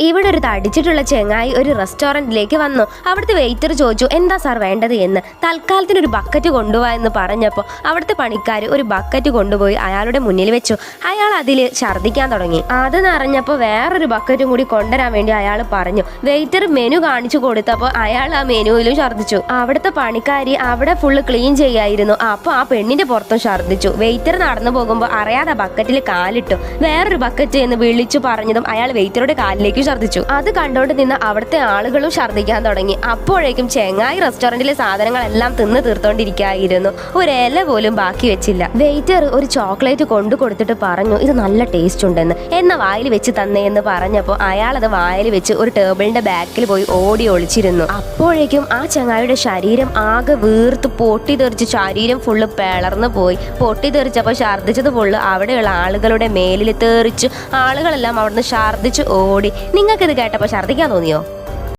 ഇവിടെ ഒരു തടിച്ചിട്ടുള്ള ചെങ്ങായി ഒരു റെസ്റ്റോറൻറ്റിലേക്ക് വന്നു. അവിടുത്തെ വെയിറ്റർ ചോദിച്ചു എന്താ സാർ വേണ്ടത് എന്ന്. തൽക്കാലത്തിന് ഒരു ബക്കറ്റ് കൊണ്ടുപോവാ എന്ന് പറഞ്ഞപ്പോൾ അവിടുത്തെ പണിക്കാർ ഒരു ബക്കറ്റ് കൊണ്ടുപോയി അയാളുടെ മുന്നിൽ വെച്ചു. അയാൾ അതിൽ ഛർദ്ദിക്കാൻ തുടങ്ങി. അത് നിറഞ്ഞപ്പോൾ വേറൊരു ബക്കറ്റും കൂടി കൊണ്ടുവരാൻ വേണ്ടി അയാൾ പറഞ്ഞു. വെയിറ്റർ മെനു കാണിച്ചു കൊടുത്തപ്പോൾ അയാൾ ആ മെനുവിലും ഛർദ്ദിച്ചു. അവിടുത്തെ പണിക്കാരി അവിടെ ഫുള്ള് ക്ലീൻ ചെയ്യായിരുന്നു. അപ്പോൾ ആ പെണ്ണിന്റെ പുറത്തും ഛർദ്ദിച്ചു. വെയിറ്റർ നടന്നു പോകുമ്പോൾ അറിയാതെ ബക്കറ്റിൽ കാലിട്ടു. വേറൊരു ബക്കറ്റ് എന്ന് വിളിച്ചു പറഞ്ഞതും അയാൾ വെയിറ്ററുടെ കാലിലേക്ക് ഛർദ്ദിച്ചു. അത് കണ്ടോണ്ട് നിന്ന് അവിടുത്തെ ആളുകളും ഛർദ്ദിക്കാൻ തുടങ്ങി. അപ്പോഴേക്കും ചെങ്ങായി റെസ്റ്റോറന്റിലെ സാധനങ്ങളെല്ലാം തിന്ന് തീർത്തോണ്ടിരിക്കുകയായിരുന്നു. ഒരു ഇല പോലും ബാക്കി വെച്ചില്ല. വെയിറ്റർ ഒരു ചോക്ലേറ്റ് കൊണ്ടു കൊടുത്തിട്ട് പറഞ്ഞു ഇത് നല്ല ടേസ്റ്റ് ഉണ്ടെന്ന്. എന്ന വായിൽ വെച്ച് തന്നേ എന്ന് പറഞ്ഞപ്പോൾ അയാൾ അത് വായിൽ വെച്ച് ഒരു ടേബിളിന്റെ ബാക്കിൽ പോയി ഓടി ഒളിച്ചിരുന്നു. അപ്പോഴേക്കും ആ ചെങ്ങായിയുടെ ശരീരം ആകെ വീർത്ത് പൊട്ടിത്തെറിച്ച് ശരീരം ഫുള്ള് പിളർന്നു പോയി. പൊട്ടിത്തെറിച്ചപ്പോൾ ഛർദ്ദിച്ചത് ഫുള്ള് അവിടെയുള്ള ആളുകളുടെ മേലിൽ തെറിച്ചു. ആളുകളെല്ലാം അവിടുന്ന് ഛർദ്ദിച്ച് ഓടി. നിങ്ങൾക്കിത് കേട്ടപ്പോൾ ഛർദ്ദിക്കാൻ തോന്നിയോ?